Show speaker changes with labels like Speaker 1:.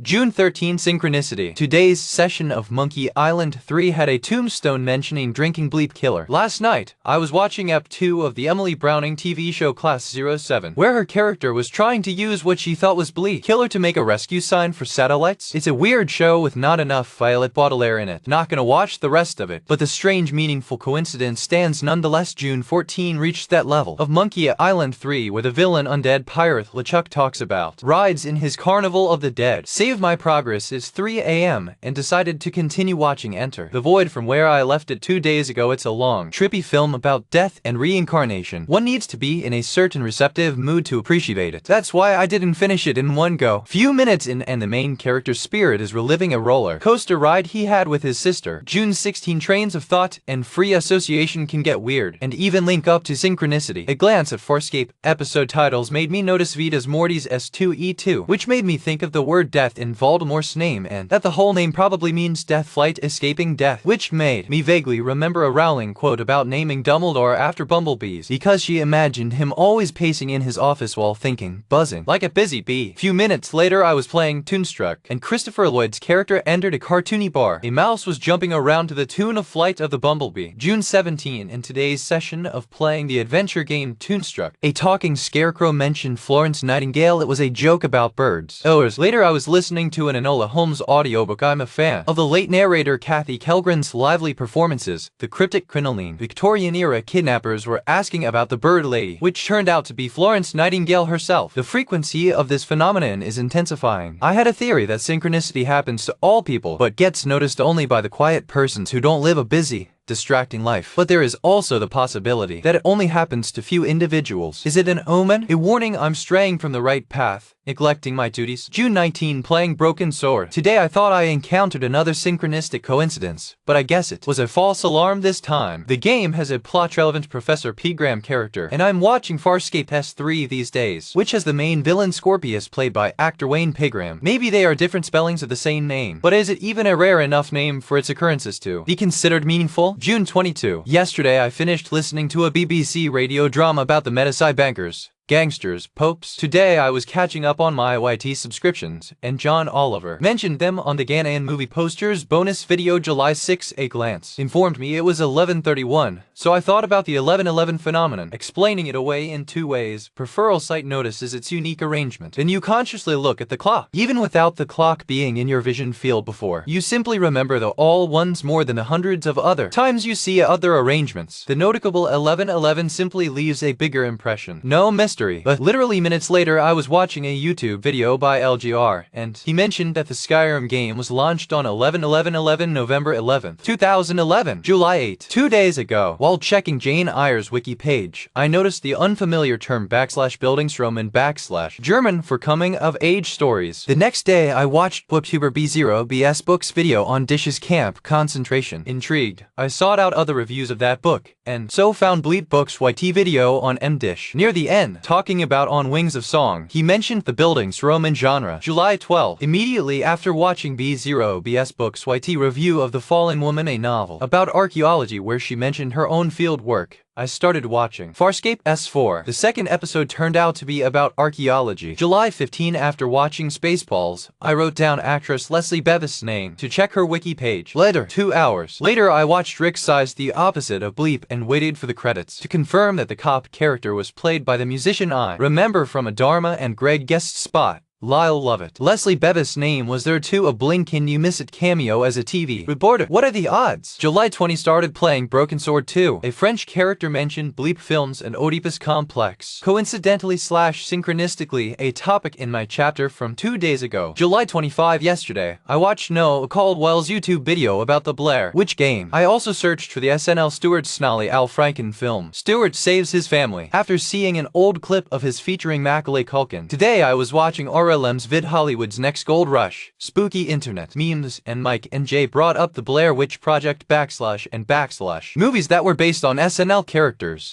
Speaker 1: June 13 Synchronicity. Today's session of Monkey Island 3 had a tombstone mentioning drinking bleep killer. Last night, I was watching Ep 2 of the Emily Browning TV show Class 07, where her character was trying to use what she thought was bleep killer to make a rescue sign for satellites. It's a weird show with not enough Violet Baudelaire in it. Not gonna watch the rest of it, but the strange meaningful coincidence stands nonetheless. June 14 reached that level of Monkey Island 3 where the villain undead pirate LeChuck talks about rides in his Carnival of the Dead. Saved my progress is 3 AM and decided to continue watching Enter the Void from where I left it 2 days ago. It's a long, trippy film about death and reincarnation. One needs to be in a certain receptive mood to appreciate it. That's why I didn't finish it in one go. Few minutes in and the main character's spirit is reliving a roller coaster ride he had with his sister. June 16 trains of thought and free association can get weird and even link up to synchronicity. A glance at Farscape episode titles made me notice Vita's Morty's S2E2, which made me think of the word death in Voldemort's name and that the whole name probably means death flight escaping death, which made me vaguely remember a Rowling quote about naming Dumbledore after bumblebees because she imagined him always pacing in his office while thinking, buzzing like a busy bee. Few minutes later I was playing Toonstruck and Christopher Lloyd's character entered a cartoony bar. A mouse was jumping around to the tune of Flight of the Bumblebee. June 17 in today's session of playing the adventure game Toonstruck, a talking scarecrow mentioned Florence Nightingale. It was a joke about birds. Hours later I was listening to an Enola Holmes audiobook. I'm a fan of the late narrator Kathy Kellgren's lively performances. The cryptic crinoline Victorian-era kidnappers were asking about the bird lady, which turned out to be Florence Nightingale herself. The frequency of this phenomenon is intensifying. I had a theory that synchronicity happens to all people, but gets noticed only by the quiet persons who don't live a busy, distracting life. But there is also the possibility that it only happens to few individuals. Is it an omen? A warning I'm straying from the right path, neglecting my duties? June 19 playing Broken Sword. Today I thought I encountered another synchronistic coincidence, but I guess it was a false alarm this time. The game has a plot-relevant Professor Pigram character, and I'm watching Farscape S3 these days, which has the main villain Scorpius played by actor Wayne Pigram. Maybe they are different spellings of the same name, but is it even a rare enough name for its occurrences to be considered meaningful? June 22. Yesterday I finished listening to a BBC radio drama about the Metasci bankers, gangsters, popes. Today I was catching up on my YT subscriptions, and John Oliver mentioned them on the Ghanaian movie posters bonus video July 6. A glance informed me it was 11:31, so I thought about the 11:11 phenomenon, explaining it away in two ways. Preferal site notices its unique arrangement. Then you consciously look at the clock, even without the clock being in your vision field before. You simply remember the all ones more than the hundreds of other times you see other arrangements. The notable 11:11 simply leaves a bigger impression. No mystery. But literally minutes later I was watching a YouTube video by LGR, and he mentioned that the Skyrim game was launched on 11/11/11 November 11th, 2011, July 8. 2 days ago, while checking Jane Eyre's wiki page, I noticed the unfamiliar term /Bildungsroman/ German for coming of age stories. The next day I watched booktuber B0BS Books video on Dish's Camp Concentration. Intrigued, I sought out other reviews of that book, and so found Bleep Books YT video on MDish. Near the end, talking about On Wings of Song, he mentioned the Bildungsroman genre. July 12. Immediately after watching B0BS Books YT review of The Fallen Woman, a novel about archaeology where she mentioned her own field work, I started watching Farscape S4. The second episode turned out to be about archaeology. July 15. After watching Spaceballs, I wrote down actress Leslie Bevis' name to check her wiki page. Later, 2 hours later, I watched Rick Size the opposite of Bleep and waited for the credits to confirm that the cop character was played by the musician I remember from a Dharma and Greg guest spot. Lyle Lovett. Leslie Bevis' name was there too. A blink and you miss it cameo as a TV reporter. What are the odds? July 20 started playing Broken Sword 2. A French character mentioned Bleep Films and Oedipus Complex. Coincidentally / synchronistically, a topic in my chapter from 2 days ago. July 25. Yesterday, I watched Noah Caldwell's YouTube video about the Blair Witch game. I also searched for the SNL Stuart Snolly Al Franken film. Stuart saves his family after seeing an old clip of his featuring Macaulay Culkin. Today I was watching RLM's vid Hollywood's Next Gold Rush, spooky internet memes, and Mike and Jay brought up the Blair Witch Project / movies that were based on SNL characters.